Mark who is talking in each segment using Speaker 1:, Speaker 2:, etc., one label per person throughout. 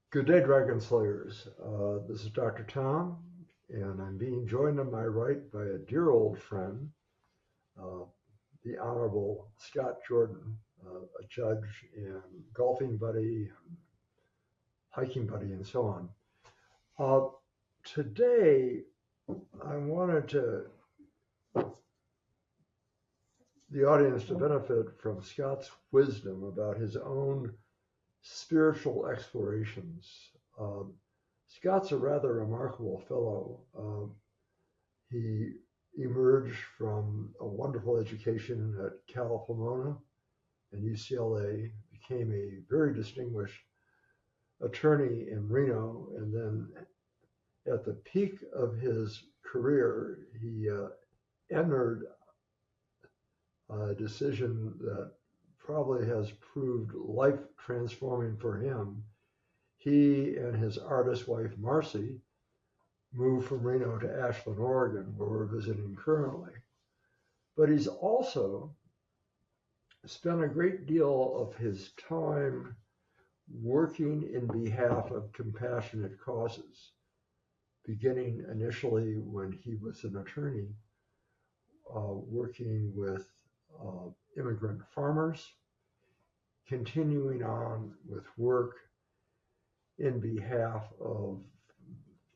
Speaker 1: Good day, Dragon Slayers. This is Dr. Tom, and I'm being joined on my right by a dear old friend, uh, the Honorable Scott Jordan, a judge and golfing buddy, and hiking buddy, and so on. Today, I wanted the audience to benefit from Scott's wisdom about his own spiritual explorations. Um, Scott's a rather remarkable fellow. He emerged from a wonderful education at Cal Pomona and UCLA, became a very distinguished attorney in Reno, and then at the peak of his career, he entered a decision that probably has proved life transforming for him. He and his artist wife, Marcy, moved from Reno to Ashland, Oregon, where we're visiting currently. But he's also spent a great deal of his time working in behalf of compassionate causes, beginning initially when he was an attorney, working with immigrant farmers, continuing on with work in behalf of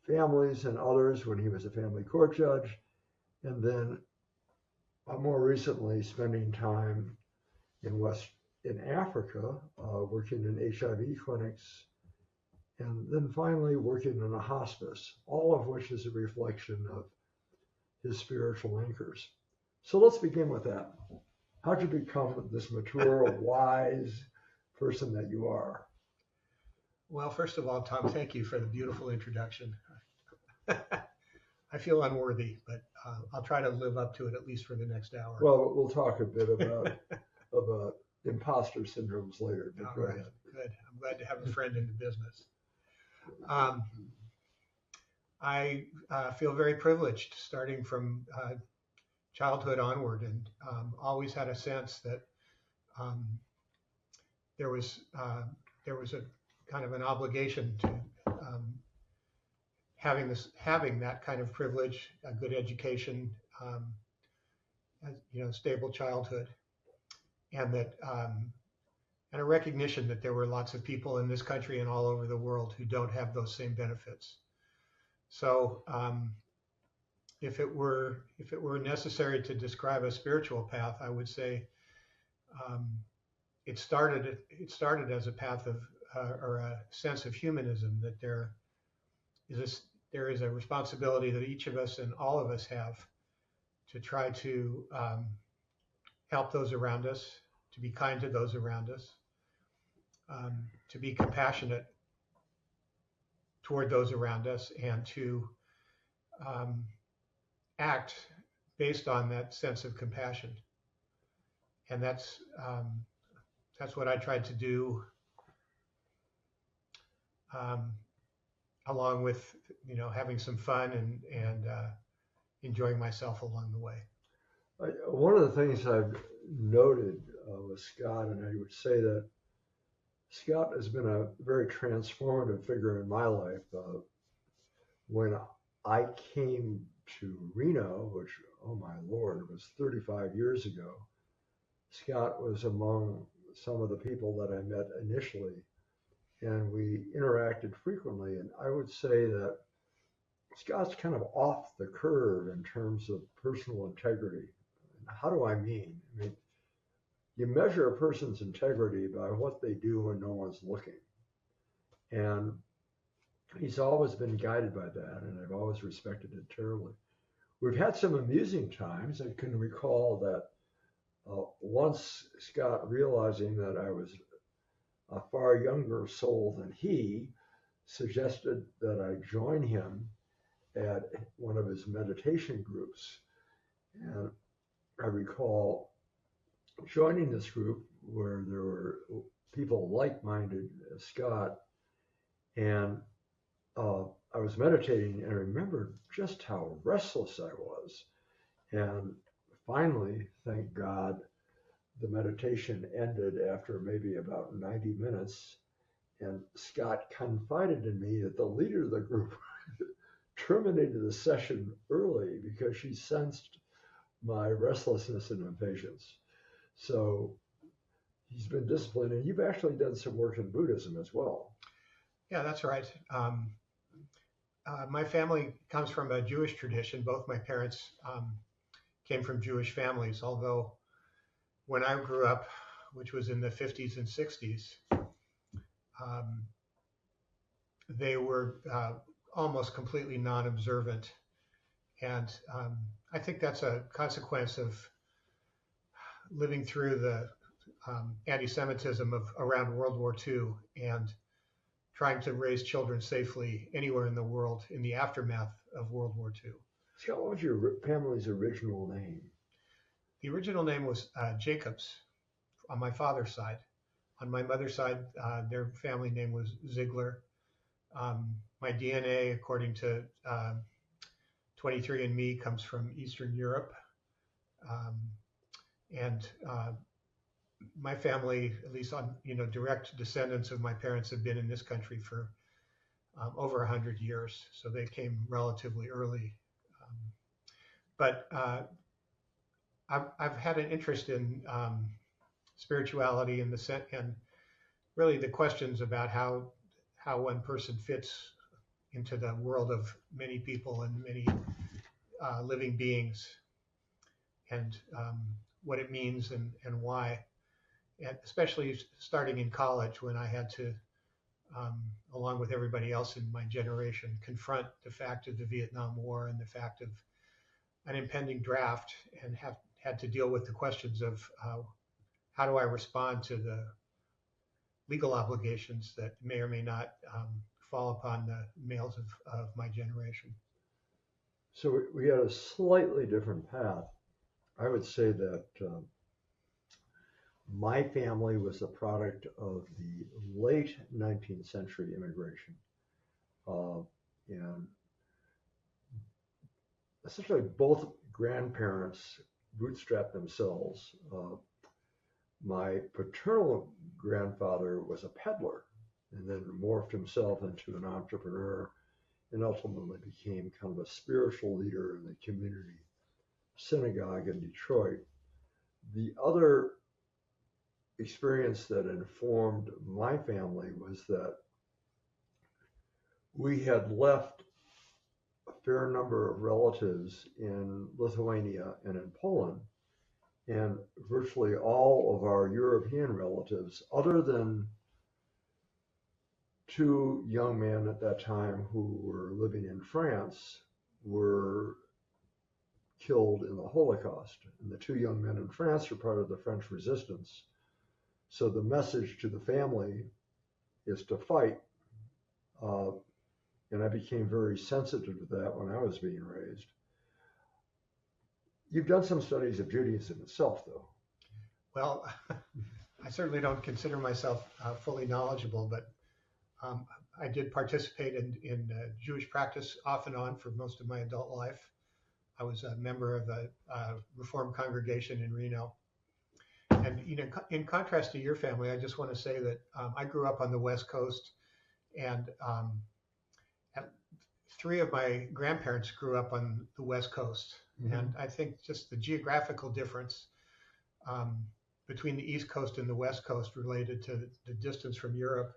Speaker 1: families and others when he was a family court judge, and then more recently spending time in Africa, working in HIV clinics, and then finally working in a hospice, all of which is a reflection of his spiritual anchors. So let's begin with that. How'd you become this mature, wise person that you are?
Speaker 2: Well, first of all, Tom, thank you for the beautiful introduction. I feel unworthy, but I'll try to live up to it at least for the next hour.
Speaker 1: Well, we'll talk a bit about imposter syndromes later.
Speaker 2: But go ahead. Good. I'm glad to have a friend in the business. I feel very privileged starting from childhood onward, and always had a sense that there was a kind of an obligation to having that kind of privilege, a good education, stable childhood, and that and a recognition that there were lots of people in this country and all over the world who don't have those same benefits. So if it were necessary to describe a spiritual path, I would say it started as a path of or a sense of humanism, that there is a responsibility that each of us and all of us have to try to help those around us, to be kind to those around us, to be compassionate toward those around us, and to act based on that sense of compassion. And that's what I tried to do, along with having some fun and enjoying myself along the way.
Speaker 1: One of the things I've noted with Scott, and I would say that Scott has been a very transformative figure in my life. When I came to Reno, which, oh my Lord, was 35 years ago, Scott was among some of the people that I met initially, and we interacted frequently. And I would say that Scott's kind of off the curve in terms of personal integrity. How do I mean? I mean, you measure a person's integrity by what they do when no one's looking. And he's always been guided by that, and I've always respected it terribly. We've had some amusing times. I can recall that once Scott, realizing that I was a far younger soul than he, suggested that I join him at one of his meditation groups. And I recall joining this group where there were people like-minded as Scott, and I was meditating, and I remembered just how restless I was. And finally, thank God, the meditation ended after maybe about 90 minutes, And Scott confided in me that the leader of the group terminated the session early because she sensed my restlessness and impatience. So he's been disciplined, and you've actually done some work in Buddhism as well.
Speaker 2: Yeah, that's right. My family comes from a Jewish tradition. Both my parents came from Jewish families, although when I grew up, which was in the 50s and 60s, they were almost completely non-observant. And I think that's a consequence of living through the anti-Semitism of around World War II and trying to raise children safely anywhere in the world in the aftermath of World War II.
Speaker 1: Scott, what was your family's original name?
Speaker 2: The original name was Jacobs on my father's side. On my mother's side, their family name was Ziegler. My DNA, according to 23andMe, comes from Eastern Europe. And my family, at least on direct descendants of my parents, have been in this country for over 100 years, so they came relatively early. But I've had an interest in spirituality and really the questions about how one person fits into the world of many people and many living beings, and what it means and why. And especially starting in college, when I had to, along with everybody else in my generation, confront the fact of the Vietnam War and the fact of an impending draft, and had to deal with the questions of how do I respond to the legal obligations that may or may not fall upon the males of my generation.
Speaker 1: So we had a slightly different path. I would say that my family was a product of the late 19th century immigration. And essentially both grandparents bootstrapped themselves. My paternal grandfather was a peddler and then morphed himself into an entrepreneur and ultimately became kind of a spiritual leader in the community synagogue in Detroit. The other experience that informed my family was that we had left a fair number of relatives in Lithuania and in Poland, and virtually all of our European relatives, other than two young men at that time who were living in France, were killed in the Holocaust. And the two young men in France were part of the French resistance. So the message to the family is to fight. And I became very sensitive to that when I was being raised. You've done some studies of Judaism itself, though.
Speaker 2: Well, I certainly don't consider myself fully knowledgeable, but I did participate in Jewish practice off and on for most of my adult life. I was a member of a Reformed congregation in Reno. And in contrast to your family, I just want to say that I grew up on the West Coast, and three of my grandparents grew up on the West Coast. Mm-hmm. And I think just the geographical difference between the East Coast and the West Coast related to the distance from Europe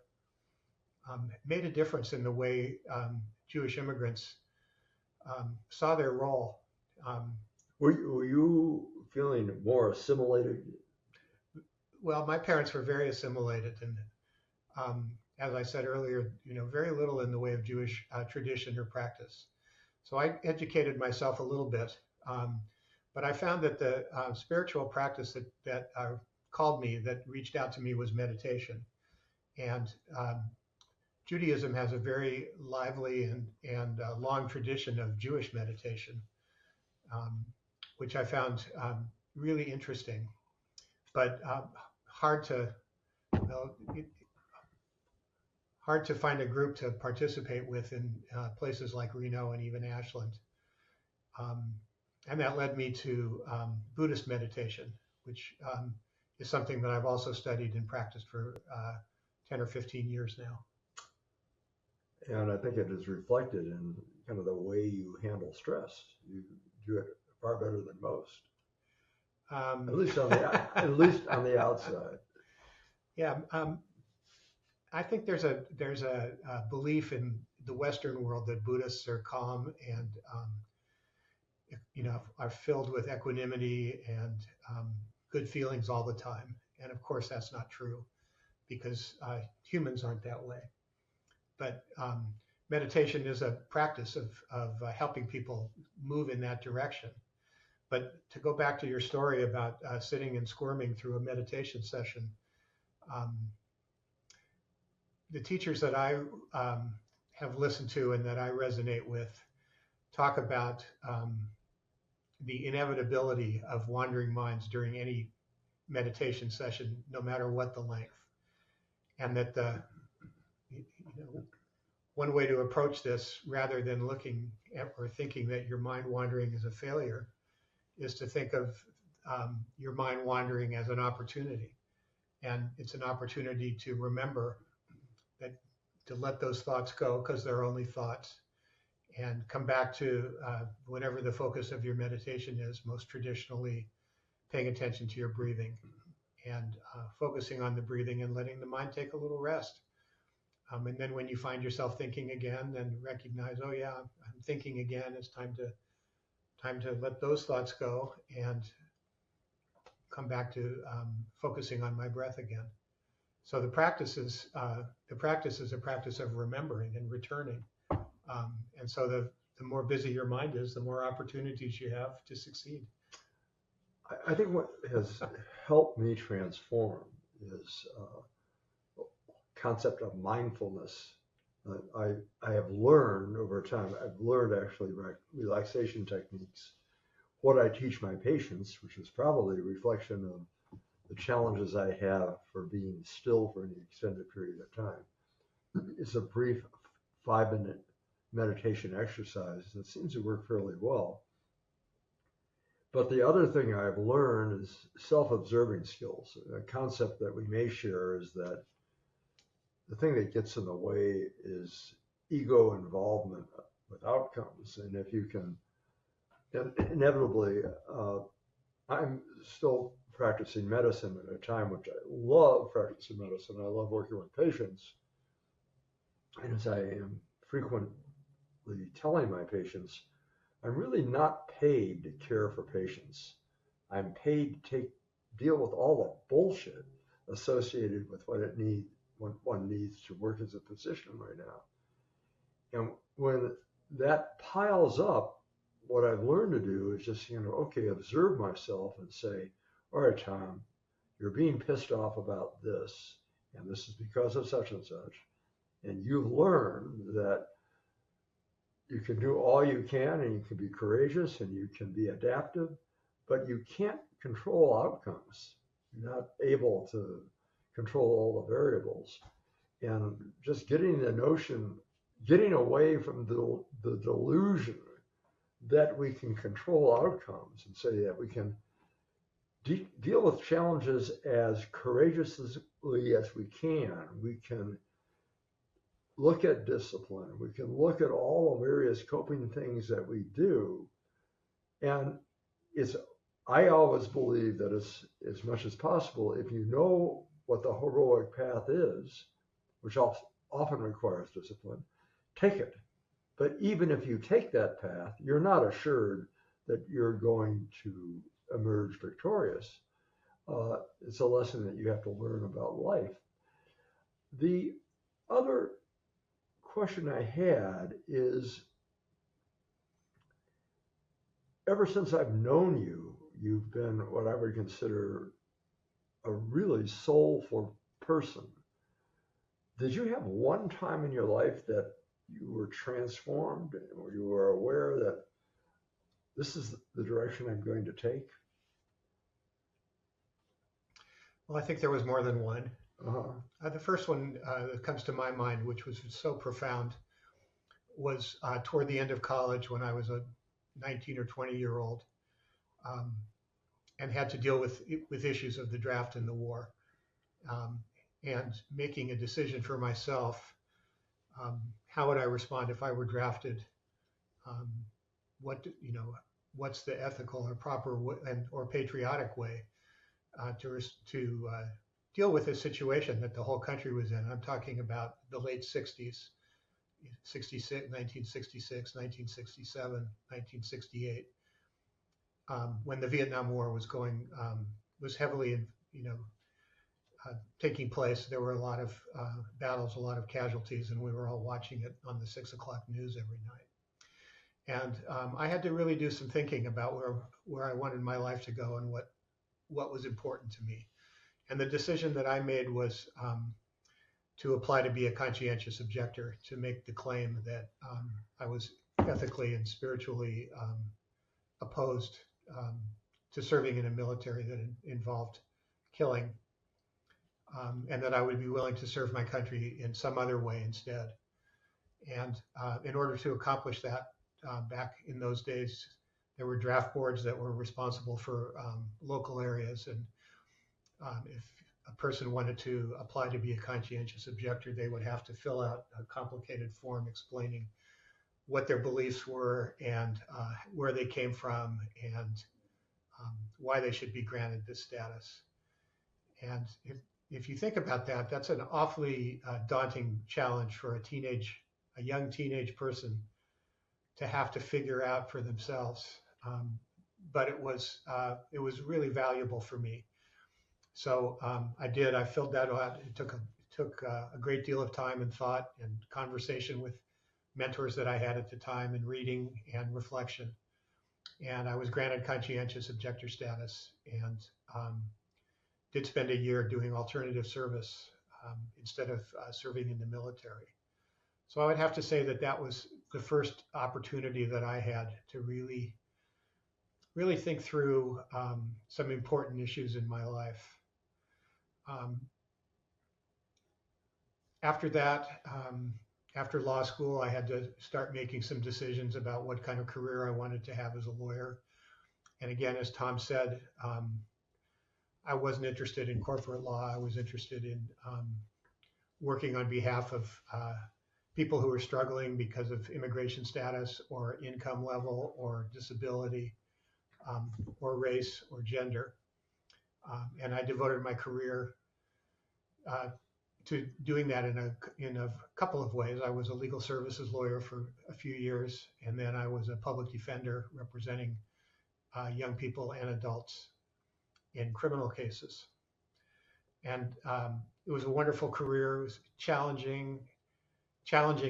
Speaker 2: made a difference in the way Jewish immigrants saw their role.
Speaker 1: Were you feeling more assimilated?
Speaker 2: Well, my parents were very assimilated, and as I said earlier, very little in the way of Jewish tradition or practice. So I educated myself a little bit, but I found that the spiritual practice that called me, that reached out to me, was meditation. And Judaism has a very lively and long tradition of Jewish meditation, which I found really interesting, but hard to find a group to participate with in places like Reno and even Ashland. And that led me to Buddhist meditation, which is something that I've also studied and practiced for 10 or 15 years now.
Speaker 1: And I think it is reflected in kind of the way you handle stress. You do it far better than most, at least on the outside.
Speaker 2: Yeah, I think there's a belief in the Western world that Buddhists are calm and are filled with equanimity and good feelings all the time. And of course, that's not true because humans aren't that way. But meditation is a practice of helping people move in that direction. But to go back to your story about sitting and squirming through a meditation session, the teachers that I have listened to and that I resonate with talk about the inevitability of wandering minds during any meditation session, no matter what the length. And that one way to approach this, rather than looking at or thinking that your mind wandering is a failure, is to think of your mind wandering as an opportunity. And it's an opportunity to remember that, to let those thoughts go because they're only thoughts, and come back to whatever the focus of your meditation is, most traditionally paying attention to your breathing and focusing on the breathing and letting the mind take a little rest. And then when you find yourself thinking again, then recognize, oh yeah, I'm thinking again. It's time to let those thoughts go and come back to focusing on my breath again. So the practice is a practice of remembering and returning. And so the more busy your mind is, the more opportunities you have to succeed.
Speaker 1: I think what has helped me transform is concept of mindfulness. I have learned over time, I've learned actually relaxation techniques. What I teach my patients, which is probably a reflection of the challenges I have for being still for an extended period of time, is a brief 5-minute meditation exercise that seems to work fairly well. But the other thing I've learned is self-observing skills. A concept that we may share is that the thing that gets in the way is ego involvement with outcomes. And if you can, inevitably, I'm still practicing medicine at a time which I love practicing medicine. I love working with patients. And as I am frequently telling my patients, I'm really not paid to care for patients. I'm paid to deal with all the bullshit associated with what one needs to work as a physician right now. And when that piles up, what I've learned to do is just, okay, observe myself and say, all right, Tom, you're being pissed off about this, and this is because of such and such. And you've learned that you can do all you can, and you can be courageous, and you can be adaptive, but you can't control outcomes. You're not able to control all the variables. And just getting away from the delusion that we can control outcomes and say that we can deal with challenges as courageously as we can. We can look at discipline. We can look at all the various coping things that we do. And I always believe that as much as possible, if you know what the heroic path is, which often requires discipline, take it. But even if you take that path, you're not assured that you're going to emerge victorious. It's a lesson that you have to learn about life. The other question I had is, ever since I've known you, you've been what I would consider a really soulful person. Did you have one time in your life that you were transformed, or you were aware that this is the direction I'm going to take?
Speaker 2: Well, I think there was more than one. The first one that comes to my mind, which was so profound, was toward the end of college when I was a 19 or 20-year-old and had to deal with issues of the draft and the war. and making a decision for myself. How would I respond if I were drafted? Um, what's the ethical or proper or patriotic way to deal with a situation that the whole country was in? I'm talking about the late 60s, 1966, 1967, 1968, when the Vietnam War was heavily, taking place. There were a lot of battles, a lot of casualties, and we were all watching it on the 6 o'clock news every night. And I had to really do some thinking about where I wanted my life to go and what was important to me. And the decision that I made was to apply to be a conscientious objector, to make the claim that I was ethically and spiritually opposed to serving in a military that involved killing, and that I would be willing to serve my country in some other way instead. And in order to accomplish that, back in those days, there were draft boards that were responsible for local areas. And if a person wanted to apply to be a conscientious objector, they would have to fill out a complicated form explaining what their beliefs were and where they came from and why they should be granted this status. And if you think about that, that's an awfully daunting challenge for a young teenage person to have to figure out for themselves. But it was really valuable for me. So I filled that out. It took a great deal of time and thought and conversation with mentors that I had at the time, and reading and reflection. And I was granted conscientious objector status, and did spend a year doing alternative service instead of serving in the military. So I would have to say that was the first opportunity that I had to really, really think through some important issues in my life. After that, after law school, I had to start making some decisions about what kind of career I wanted to have as a lawyer. And again, as Tom said, I wasn't interested in corporate law. I was interested in working on behalf of people who were struggling because of immigration status or income level or disability or race or gender. And I devoted my career to doing that in a couple of ways. I was a legal services lawyer for a few years, and then I was a public defender representing young people and adults in criminal cases. And it was a wonderful career. It was challenging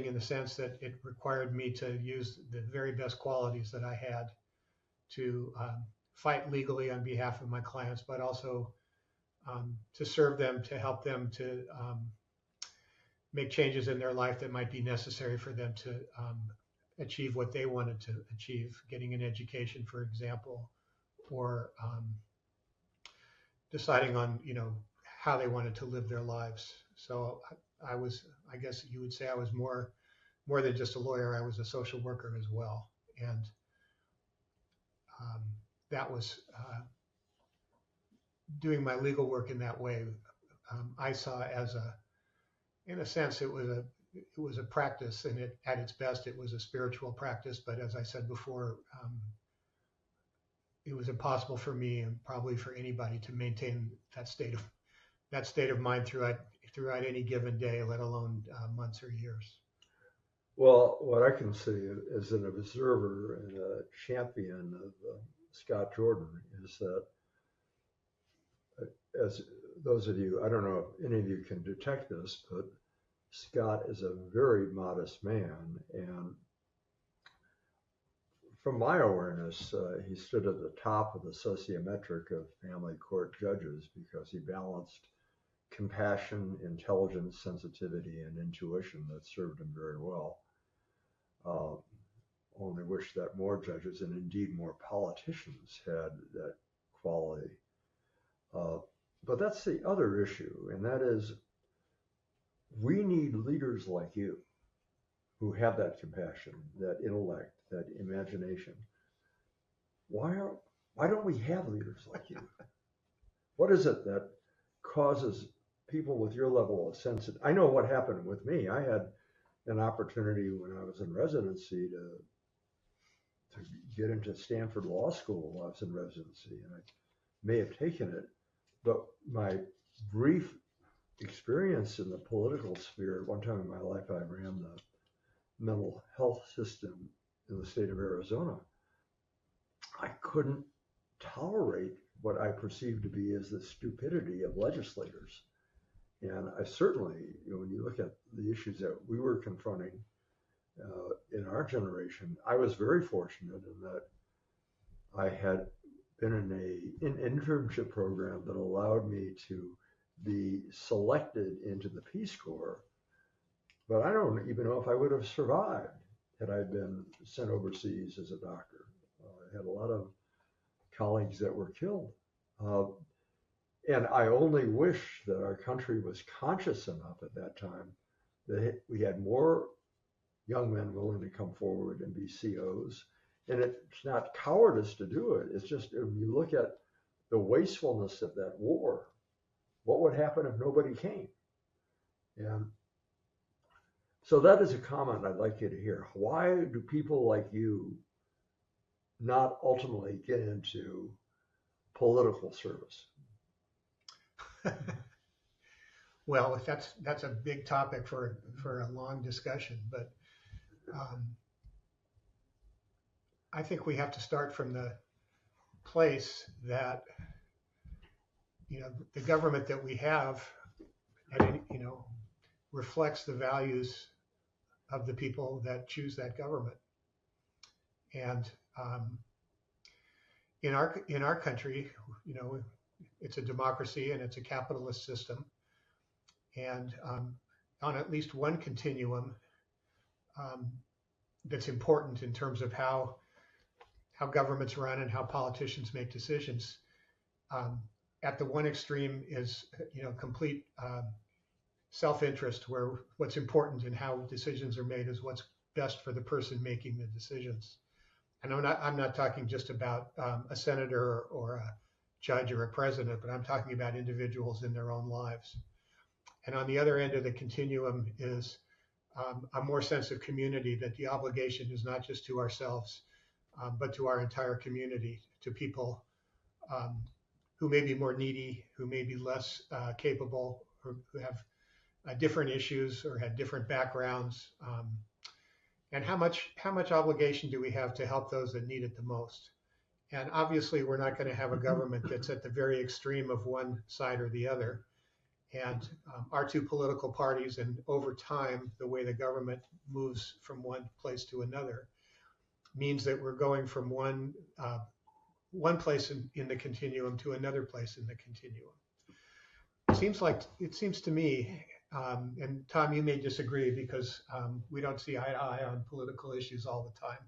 Speaker 2: in the sense that it required me to use the very best qualities that I had to fight legally on behalf of my clients, but also to serve them, to help them to make changes in their life that might be necessary for them to achieve what they wanted to achieve, getting an education, for example, or deciding on, how they wanted to live their lives. So I guess you would say I was more than just a lawyer. I was a social worker as well. And that was doing my legal work in that way. I saw as in a sense, it was a practice, and at its best, it was a spiritual practice. But as I said before, it was impossible for me, and probably for anybody, to maintain that state of mind throughout any given day, let alone months or years.
Speaker 1: Well, what I can see as an observer and a champion of Scott Jordan is that, as those of you, I don't know if any of you can detect this, but Scott is a very modest man. And from my awareness, he stood at the top of the sociometric of family court judges because he balanced compassion, intelligence, sensitivity, and intuition that served him very well. Only wish that more judges, and indeed more politicians, had that quality. But that's the other issue, and that is, we need leaders like you who have that compassion, that intellect, that imagination. Why don't we have leaders like you? What is it that causes people with your level of I know what happened with me. I had an opportunity when I was in residency to get into Stanford Law School while I was in residency, and I may have taken it, but my brief experience in the political sphere, at one time in my life, I ran the mental health system in the state of Arizona. I couldn't tolerate what I perceived to be as the stupidity of legislators. And I certainly, when you look at the issues that we were confronting in our generation, I was very fortunate in that I had been in an internship program that allowed me to be selected into the Peace Corps. But I don't even know if I would have survived had I been sent overseas as a doctor. I had a lot of colleagues that were killed. And I only wish that our country was conscious enough at that time that we had more young men willing to come forward and be COs. And it's not cowardice to do it. It's just, when you look at the wastefulness of that war, what would happen if nobody came? And so that is a comment I'd like you to hear. Why do people like you not ultimately get into political service?
Speaker 2: Well, that's a big topic for a long discussion, but I think we have to start from the place that, the government that we have, reflects the values of the people that choose that government. And in our country, it's a democracy and it's a capitalist system. And on at least one continuum that's important in terms of how governments run and how politicians make decisions. At the one extreme is complete self-interest, where what's important in how decisions are made is what's best for the person making the decisions. And I'm not talking just about a senator or a judge or a president, but I'm talking about individuals in their own lives. And on the other end of the continuum is a more sense of community, that the obligation is not just to ourselves, but to our entire community, to people who may be more needy, who may be less capable, or who have different issues or had different backgrounds. And how much obligation do we have to help those that need it the most? And obviously, we're not going to have a government that's at the very extreme of one side or the other. And our two political parties, and over time, the way the government moves from one place to another, means that we're going from one place in the continuum to another place in the continuum. It seems to me, and Tom, you may disagree because we don't see eye to eye on political issues all the time,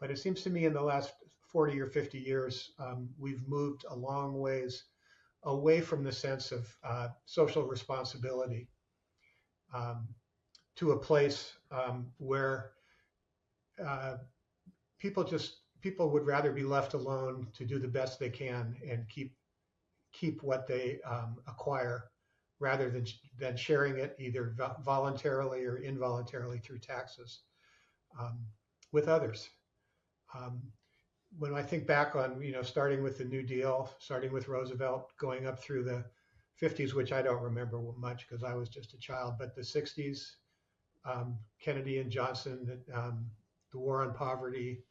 Speaker 2: but it seems to me in the last 40 or 50 years, we've moved a long ways away from the sense of social responsibility to a place where people would rather be left alone to do the best they can and keep what they acquire, rather than sharing it either voluntarily or involuntarily through taxes with others. When I think back on, starting with the New Deal, starting with Roosevelt, going up through the 50s, which I don't remember much because I was just a child, but the 60s, Kennedy and Johnson, the war on poverty,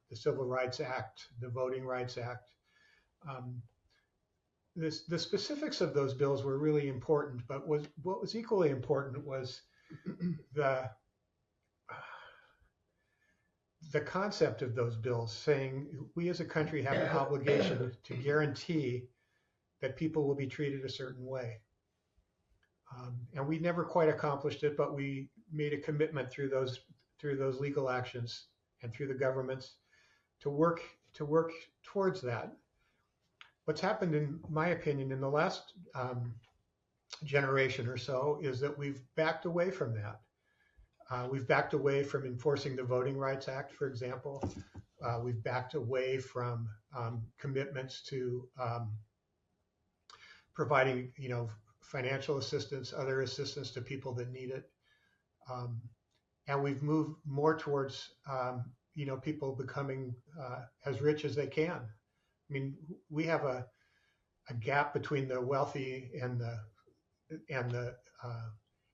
Speaker 2: the Civil Rights Act, the Voting Rights Act. The specifics of those bills were really important, but what was equally important was the concept of those bills, saying we as a country have an obligation to guarantee that people will be treated a certain way. And we never quite accomplished it, but we made a commitment through those legal actions and through the governments to work towards that. What's happened, in my opinion, in the last generation or so is that we've backed away from that. We've backed away from enforcing the Voting Rights Act, for example. We've backed away from commitments to providing, financial assistance, other assistance to people that need it. And we've moved more towards, people becoming as rich as they can. I mean, we have a gap between the wealthy and the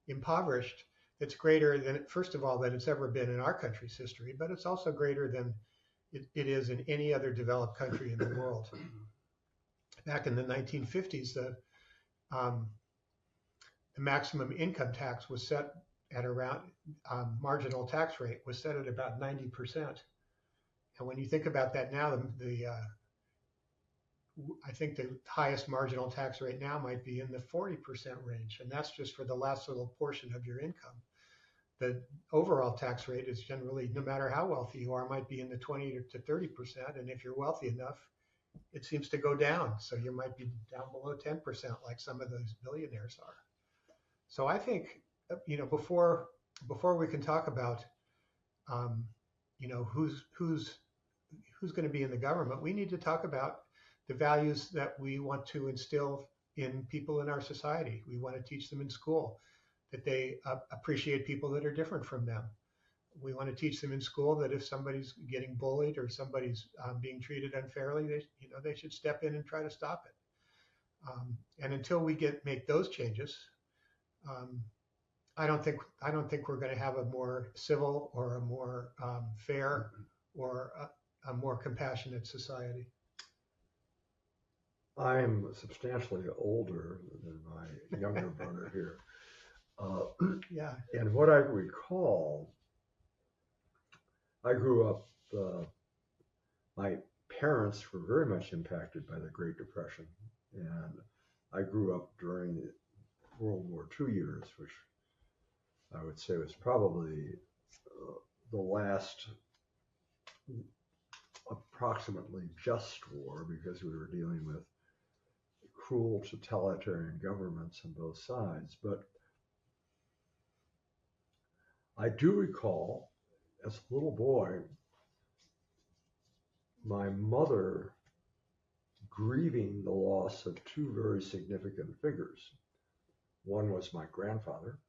Speaker 2: impoverished that's greater than, first of all, than it's ever been in our country's history, but it's also greater than it is in any other developed country in the world. Back in the 1950s, the maximum income tax was set at around, marginal tax rate was set at about 90%. And when you think about that now, I think the highest marginal tax rate now might be in the 40% range, and that's just for the last little portion of your income. The overall tax rate is generally, no matter how wealthy you are, might be in the 20 to 30%, and if you're wealthy enough, it seems to go down. So you might be down below 10%, like some of those billionaires are. So I think, before we can talk about, who's going to be in the government, we need to talk about the values that we want to instill in people in our society. We want to teach them in school that they appreciate people that are different from them. We want to teach them in school that if somebody's getting bullied or somebody's being treated unfairly, they should step in and try to stop it. And until we make those changes, I don't think we're going to have a more civil or a more fair or a more compassionate society.
Speaker 1: I'm substantially older than my younger brother here.
Speaker 2: Yeah.
Speaker 1: And what I recall, I grew up, my parents were very much impacted by the Great Depression. And I grew up during the World War II years, which I would say was probably the last approximately just war, because we were dealing with cruel totalitarian governments on both sides. But I do recall, as a little boy, my mother grieving the loss of two very significant figures. One was my grandfather,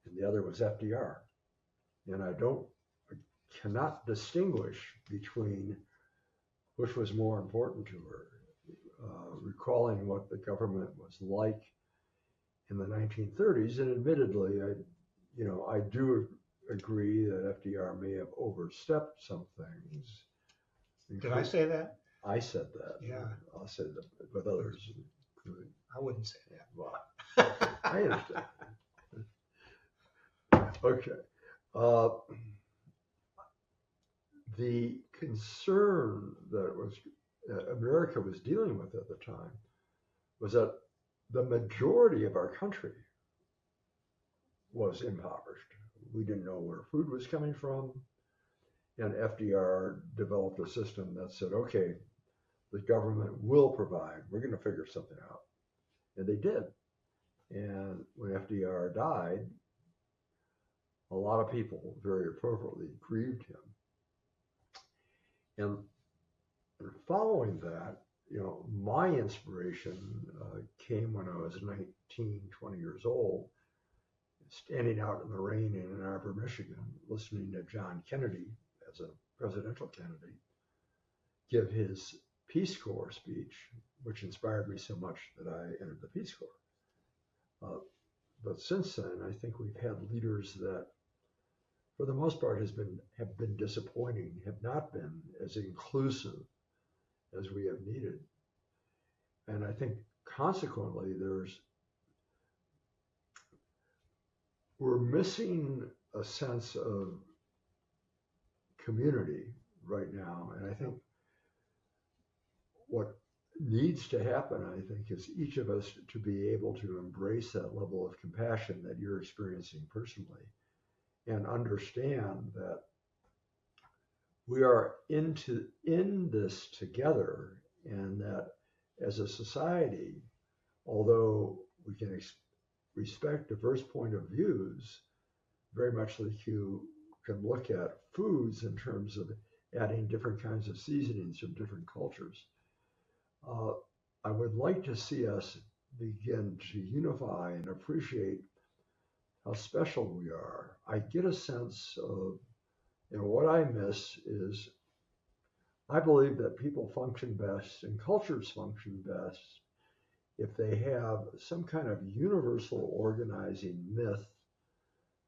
Speaker 1: and the other was FDR. And I cannot distinguish between which was more important to her. Recalling what the government was like in the 1930s, and admittedly, I do agree that FDR may have overstepped some things.
Speaker 2: Did I say that?
Speaker 1: I said that.
Speaker 2: Yeah.
Speaker 1: I said that, but others including.
Speaker 2: I wouldn't say that.
Speaker 1: Well, I understand. Okay. The concern that America was dealing with at the time was that the majority of our country was impoverished. We didn't know where food was coming from, and FDR developed a system that said, okay, the government will provide. We're going to figure something out. And they did. And when FDR died, a lot of people very appropriately grieved him. And following that, my inspiration came when I was 19, 20 years old, standing out in the rain in Ann Arbor, Michigan, listening to John Kennedy, as a presidential candidate, give his Peace Corps speech, which inspired me so much that I entered the Peace Corps. But since then, I think we've had leaders that, for the most part, have been disappointing, have not been as inclusive as we have needed. And I think consequently, we're missing a sense of community right now. And I think what needs to happen, I think, is each of us to be able to embrace that level of compassion that you're experiencing personally, and understand that we are in this together, and that as a society, although we can respect diverse point of views, very much like you can look at foods in terms of adding different kinds of seasonings from different cultures. I would like to see us begin to unify and appreciate how special we are. I get a sense of, what I miss is I believe that people function best and cultures function best if they have some kind of universal organizing myth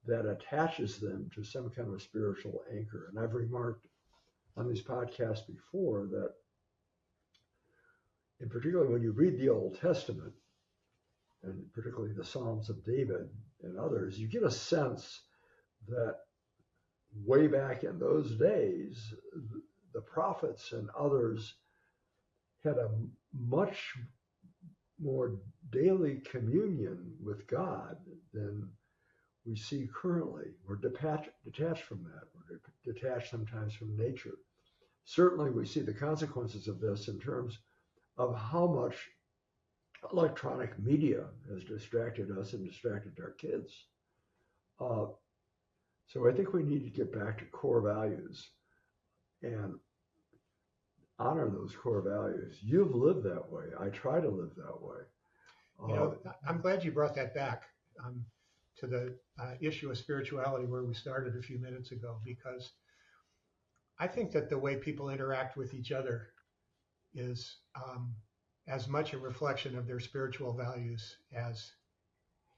Speaker 1: that attaches them to some kind of spiritual anchor. And I've remarked on these podcasts before that, in particular, when you read the Old Testament, and particularly the Psalms of David and others, you get a sense that way back in those days, the prophets and others had a much more daily communion with God than we see currently. We're detached from that. We're detached sometimes from nature. Certainly, we see the consequences of this in terms of how much electronic media has distracted us and distracted our kids. So I think we need to get back to core values and honor those core values. You've lived that way. I try to live that way.
Speaker 2: I'm glad you brought that back to the issue of spirituality where we started a few minutes ago, because I think that the way people interact with each other is as much a reflection of their spiritual values as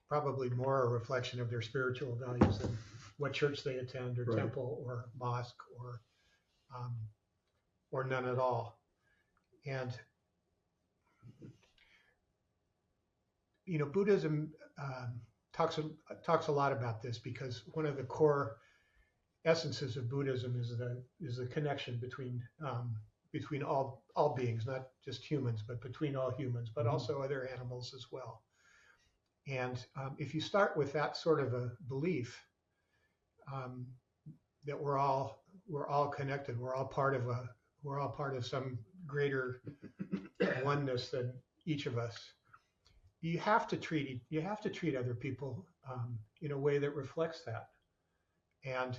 Speaker 2: probably more a reflection of their spiritual values than what church they attend or temple or mosque or none at all. And Buddhism talks a lot about this, because one of the core essences of Buddhism is the connection between all beings, not just humans, but between all humans, but also other animals as well. And if you start with that sort of a belief, that we're all connected, we're all part of some greater oneness than each of us. You have to treat other people in a way that reflects that, and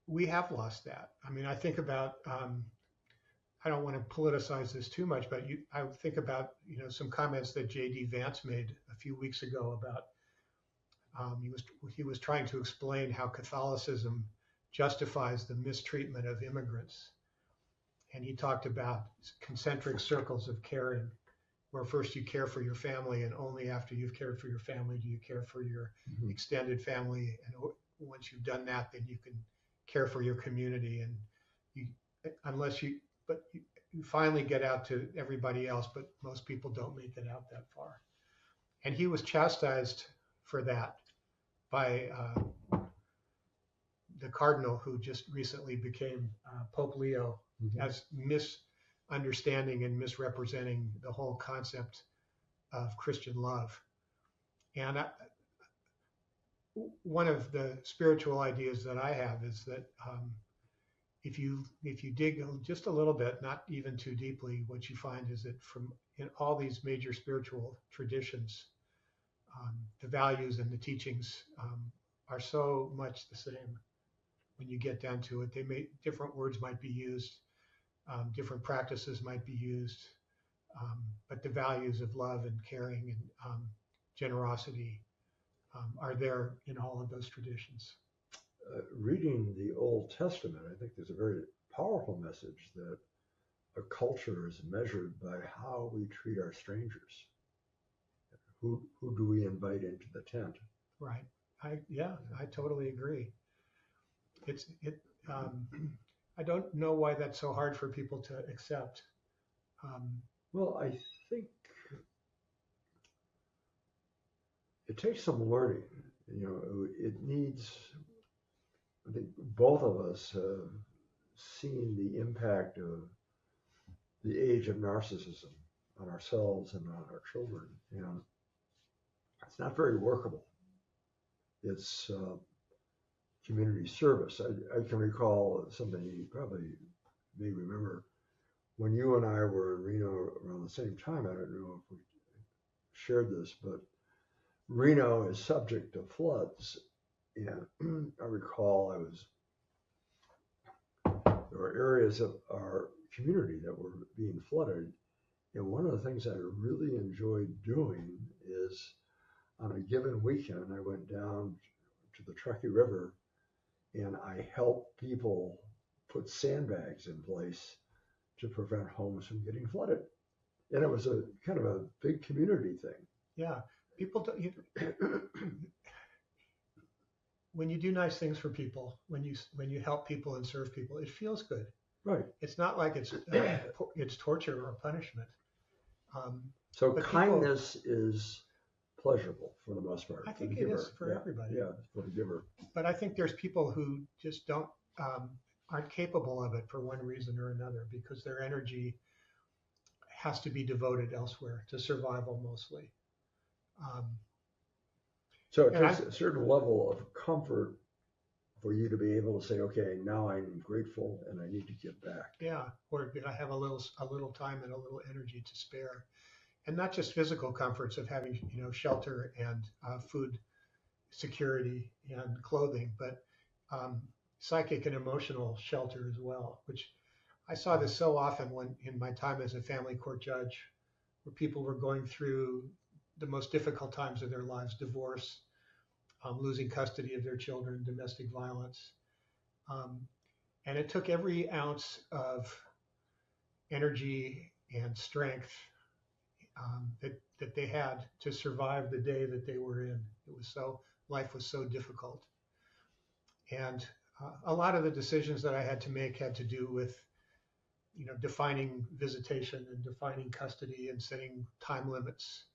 Speaker 2: we have lost that. I mean, I think about I don't want to politicize this too much, but I think about some comments that J.D. Vance made a few weeks ago about he was trying to explain how Catholicism justifies the mistreatment of immigrants, and he talked about concentric circles of caring, where first you care for your family, and only after you've cared for your family do you care for your extended family, and once you've done that, then you can care for your community, and you finally get out to everybody else, but most people don't make it out that far. And he was chastised for that by the cardinal who just recently became Pope Leo, as misunderstanding and misrepresenting the whole concept of Christian love. And one of the spiritual ideas that I have is that if you dig just a little bit, not even too deeply, what you find is that in all these major spiritual traditions, the values and the teachings are so much the same. When you get down to it, different words might be used, different practices might be used, but the values of love and caring and generosity are there in all of those traditions.
Speaker 1: Reading the Old Testament, I think there's a very powerful message that a culture is measured by how we treat our strangers. Who do we invite into the tent?
Speaker 2: Right. I totally agree. I don't know why that's so hard for people to accept.
Speaker 1: Well, I think it takes some learning. It needs. I think both of us have seen the impact of the age of narcissism on ourselves and on our children, and it's not very workable. It's community service. I can recall something you probably may remember when you and I were in Reno around the same time. I don't know if we shared this, but Reno is subject to floods. And I recall there were areas of our community that were being flooded. And one of the things I really enjoyed doing is on a given weekend, I went down to the Truckee River and I helped people put sandbags in place to prevent homes from getting flooded. And it was a kind of a big community thing.
Speaker 2: Yeah. People don't, when you do nice things for people, when you help people and serve people, it feels good.
Speaker 1: Right.
Speaker 2: It's not like it's torture or punishment.
Speaker 1: So kindness is pleasurable for the most part.
Speaker 2: I think it is for everybody.
Speaker 1: Yeah, for the giver.
Speaker 2: But I think there's people who just aren't capable of it for one reason or another, because their energy has to be devoted elsewhere to survival mostly.
Speaker 1: So it takes a certain level of comfort for you to be able to say, okay, now I'm grateful and I need to give back.
Speaker 2: Yeah, or I have a little time and a little energy to spare, and not just physical comforts of having shelter and food security and clothing, but psychic and emotional shelter as well. Which I saw this so often when in my time as a family court judge, where people were going through the most difficult times of their lives: divorce, losing custody of their children, domestic violence. And it took every ounce of energy and strength that they had to survive the day that they were in. Life was so difficult. And a lot of the decisions that I had to make had to do with, defining visitation and defining custody and setting time limits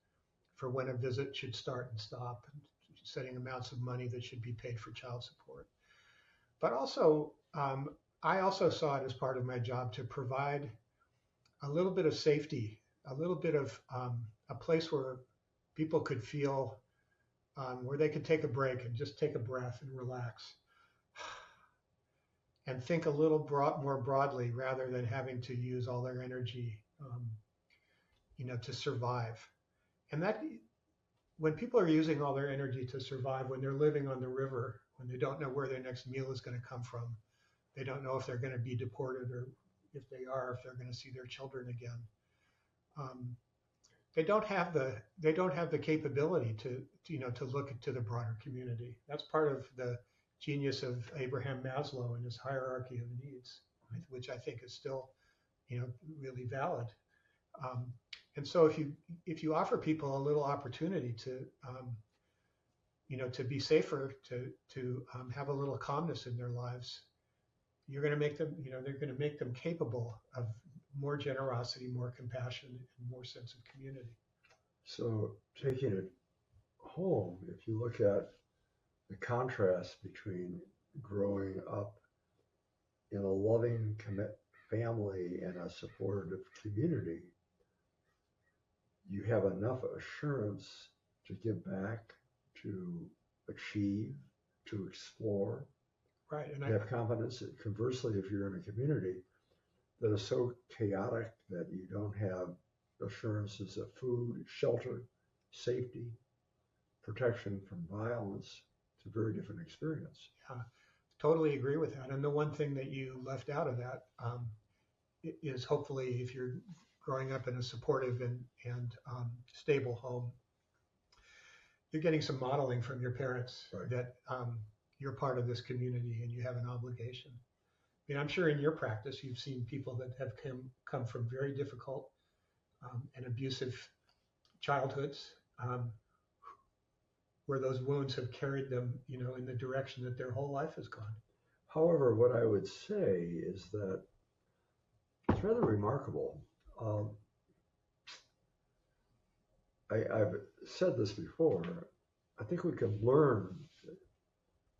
Speaker 2: for when a visit should start and stop, and setting amounts of money that should be paid for child support. But also, I also saw it as part of my job to provide a little bit of safety, a little bit of a place where people could feel, where they could take a break and just take a breath and relax and think a little more broadly, rather than having to use all their energy, to survive. And that, when people are using all their energy to survive, when they're living on the river, when they don't know where their next meal is going to come from, they don't know if they're going to be deported, or if they are, if they're going to see their children again. They don't have the capability to look into the broader community. That's part of the genius of Abraham Maslow and his hierarchy of needs, which I think is still, really valid. And so if you offer people a little opportunity to, to be safer, to have a little calmness in their lives, you're going to make them, they're going to make them capable of more generosity, more compassion, and more sense of community.
Speaker 1: So taking it home, if you look at the contrast between growing up in a loving family and a supportive community, you have enough assurance to give back, to achieve, to explore,
Speaker 2: right? And
Speaker 1: to have confidence. Conversely, if you're in a community that is so chaotic that you don't have assurances of food, shelter, safety, protection from violence, it's a very different experience.
Speaker 2: Yeah, totally agree with that. And the one thing that you left out of that is, hopefully, if you're growing up in a supportive and stable home, you're getting some modeling from your parents, right, that you're part of this community and you have an obligation. I mean, I'm sure in your practice you've seen people that have come from very difficult and abusive childhoods, where those wounds have carried them, in the direction that their whole life has gone.
Speaker 1: However, what I would say is that it's rather remarkable. I've said this before. I think we can learn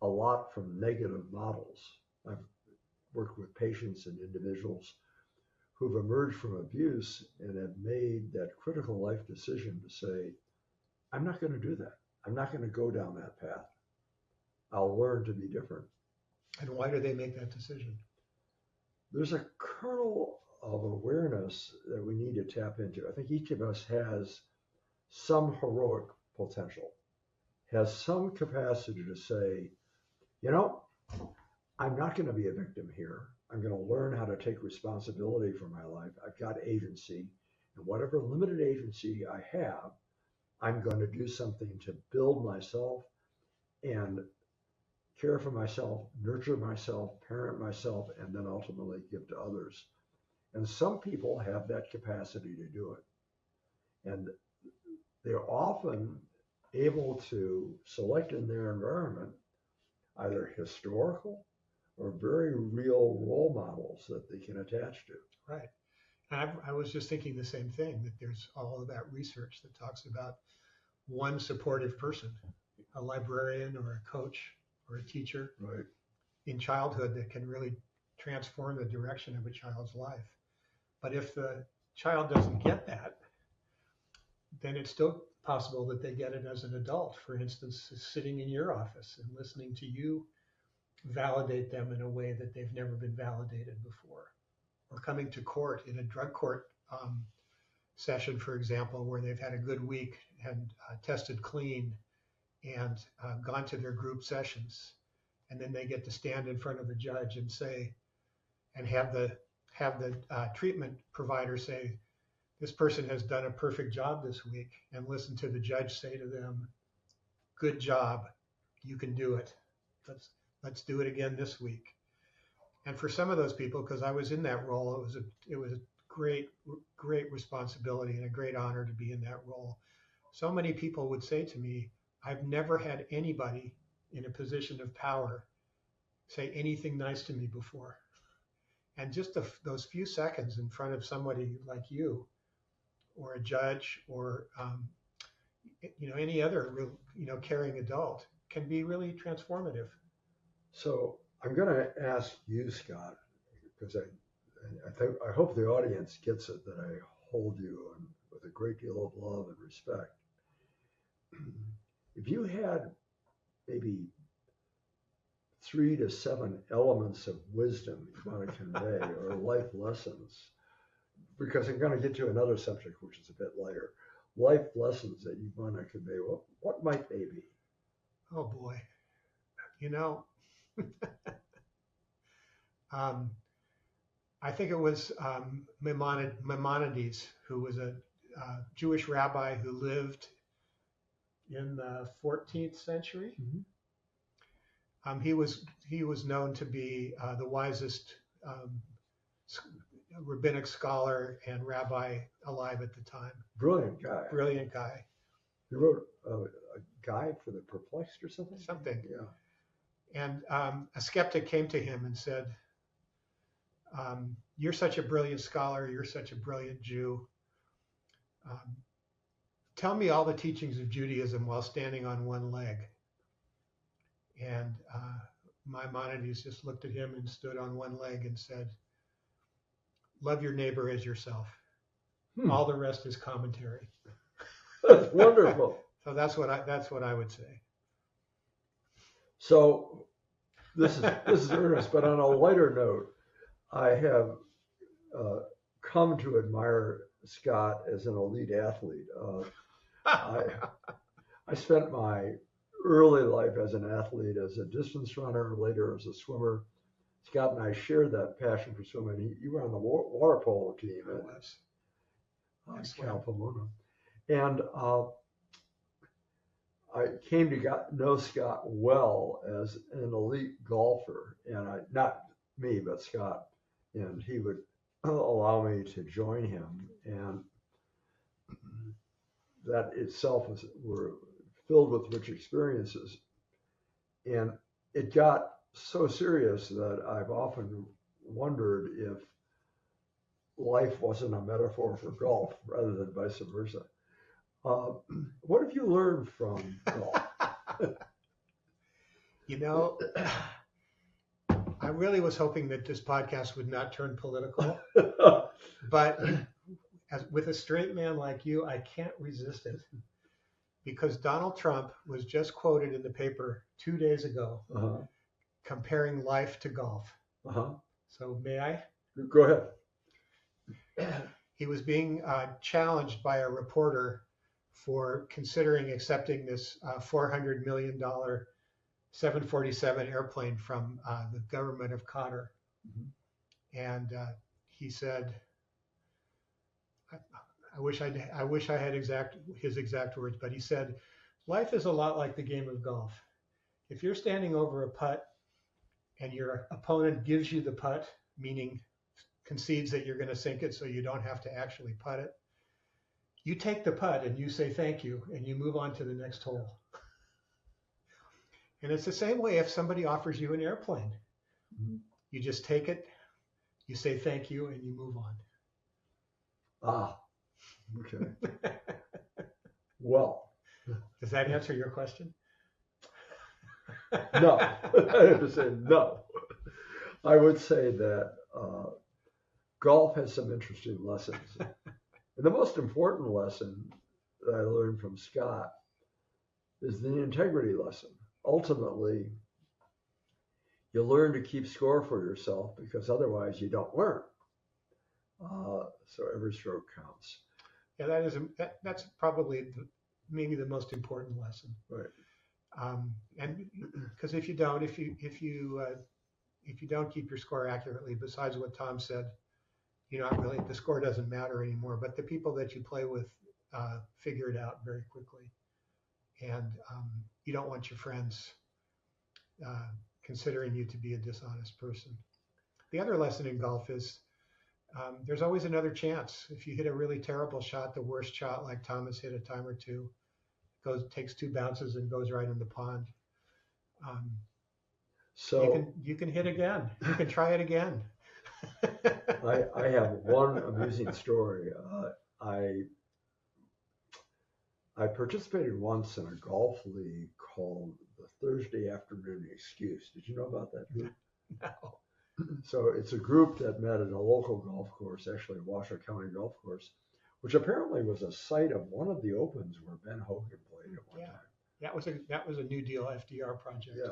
Speaker 1: a lot from negative models. I've worked with patients and individuals who've emerged from abuse and have made that critical life decision to say, I'm not going to do that. I'm not going to go down that path. I'll learn to be different.
Speaker 2: And why do they make that decision?
Speaker 1: There's a kernel of awareness that we need to tap into. I think each of us has some heroic potential, has some capacity to say, I'm not going to be a victim here. I'm going to learn how to take responsibility for my life. I've got agency, and whatever limited agency I have, I'm going to do something to build myself and care for myself, nurture myself, parent myself, and then ultimately give to others. And some people have that capacity to do it. And they're often able to select in their environment either historical or very real role models that they can attach to.
Speaker 2: Right. I was just thinking the same thing, that there's all of that research that talks about one supportive person, a librarian or a coach or a teacher
Speaker 1: Right.
Speaker 2: in childhood that can really transform the direction of a child's life. But if the child doesn't get that, then it's still possible that they get it as an adult. For instance, sitting in your office and listening to you validate them in a way that they've never been validated before. Or coming to court in a drug court session, for example, where they've had a good week and tested clean and gone to their group sessions. And then they get to stand in front of the judge and say, and have the treatment provider say, this person has done a perfect job this week, and listen to the judge say to them, good job, you can do it. Let's do it again this week. And for some of those people, because I was in that role, it was a great responsibility and a great honor to be in that role. So many people would say to me, I've never had anybody in a position of power say anything nice to me before. And just those few seconds in front of somebody like you, or a judge, or any other caring adult, can be really transformative.
Speaker 1: So I'm going to ask you, Scott, because I hope the audience gets it that I hold you with a great deal of love and respect. If you had maybe 3 to 7 elements of wisdom you want to convey, or life lessons, because I'm going to get to another subject which is a bit lighter, life lessons that you want to convey, what might they be?
Speaker 2: Oh boy, I think it was Maimonides, who was a Jewish rabbi who lived in the 14th century. Mm-hmm. He was known to be the wisest rabbinic scholar and rabbi alive at the time.
Speaker 1: Brilliant guy.
Speaker 2: Brilliant guy.
Speaker 1: He wrote a guide for the perplexed or something?
Speaker 2: Something.
Speaker 1: Yeah.
Speaker 2: And a skeptic came to him and said, you're such a brilliant scholar, you're such a brilliant Jew. Tell me all the teachings of Judaism while standing on one leg. And Maimonides just looked at him and stood on one leg and said, love your neighbor as yourself. All the rest is commentary.
Speaker 1: That's wonderful.
Speaker 2: So that's what I would say.
Speaker 1: So this is earnest, but on a lighter note, I have come to admire Scott as an elite athlete. I spent my early life as an athlete, as a distance runner, later as a swimmer. Scott and I shared that passion for swimming. You were on the water polo team at Cal Pomona. And I came to know Scott well as an elite golfer, and not me, but Scott, and he would allow me to join him, and that itself were filled with rich experiences. And it got so serious that I've often wondered if life wasn't a metaphor for golf rather than vice versa. What have you learned from golf?
Speaker 2: I really was hoping that this podcast would not turn political, but with a straight man like you, I can't resist it, because Donald Trump was just quoted in the paper 2 days ago, comparing life to golf. So may I?
Speaker 1: Go ahead.
Speaker 2: He was being challenged by a reporter for considering accepting this $400 million 747 airplane from the government of Qatar. And he said, I wish I had his exact words, but he said, life is a lot like the game of golf. If you're standing over a putt and your opponent gives you the putt, meaning concedes that you're going to sink it so you don't have to actually putt it, you take the putt and you say thank you and you move on to the next hole. And it's the same way if somebody offers you an airplane.
Speaker 1: Mm-hmm.
Speaker 2: You just take it, you say thank you, and you move on.
Speaker 1: Ah, okay. Well,
Speaker 2: does that answer your question?
Speaker 1: No, I have to say no. I would say that golf has some interesting lessons. And the most important lesson that I learned from Scott is the integrity lesson. Ultimately, you learn to keep score for yourself because otherwise you don't learn. So every stroke counts.
Speaker 2: Yeah, that's probably maybe the most important lesson.
Speaker 1: Right.
Speaker 2: And because if you don't keep your score accurately, besides what Tom said, the score doesn't matter anymore. But the people that you play with figure it out very quickly, and you don't want your friends considering you to be a dishonest person. The other lesson in golf is there's always another chance. If you hit a really terrible shot, the worst shot, like Thomas hit a time or two, takes 2 bounces and goes right in the pond. So you can hit again. You can try it again.
Speaker 1: I have one amusing story. I participated once in a golf league called the Thursday Afternoon Excuse. Did you know about that group?
Speaker 2: No.
Speaker 1: So it's a group that met at a local golf course, actually Washoe County Golf Course, which apparently was a site of one of the Opens where Ben Hogan played at one time.
Speaker 2: That was a New Deal FDR project.
Speaker 1: Yeah.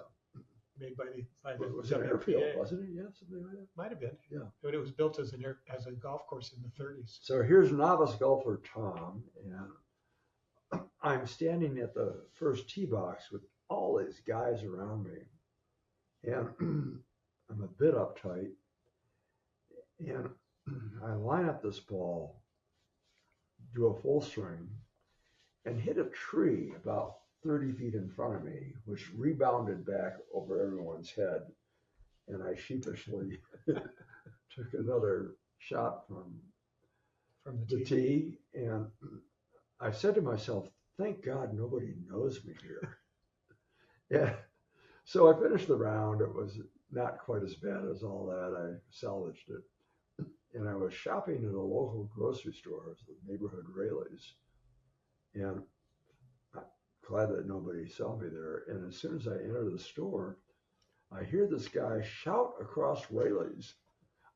Speaker 2: Made by the
Speaker 1: it was an airfield, wasn't it? Yeah, something like that.
Speaker 2: Might have been.
Speaker 1: Yeah.
Speaker 2: But it was built as a golf course in the 30s.
Speaker 1: So here's novice golfer Tom, and I'm standing at the first tee box with all these guys around me, and I'm a bit uptight, and I line up this ball, do a full swing, and hit a tree about 30 feet in front of me, which rebounded back over everyone's head. And I sheepishly took another shot from the tee. And I said to myself, thank God nobody knows me here. Yeah. So I finished the round. It was not quite as bad as all that. I salvaged it. And I was shopping at a local grocery store, the neighborhood Rayleigh's. And glad that nobody saw me there. And as soon as I enter the store, I hear this guy shout across Rayleigh's,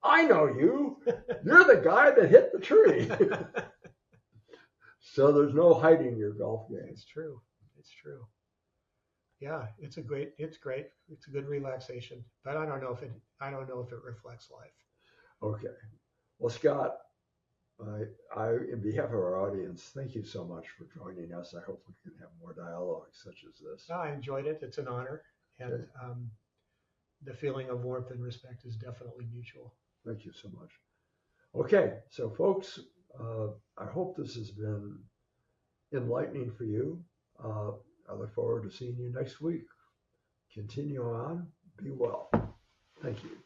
Speaker 1: I know you. You're the guy that hit the tree. So there's no hiding your golf game.
Speaker 2: It's true. It's true. Yeah, it's great. It's a good relaxation, but I don't know if it reflects life.
Speaker 1: Okay. Well, Scott, I, in behalf of our audience, thank you so much for joining us. I hope we can have more dialogue such as this.
Speaker 2: I enjoyed it. It's an honor. And the feeling of warmth and respect is definitely mutual.
Speaker 1: Thank you so much. Okay, so folks, I hope this has been enlightening for you. I look forward to seeing you next week. Continue on. Be well. Thank you.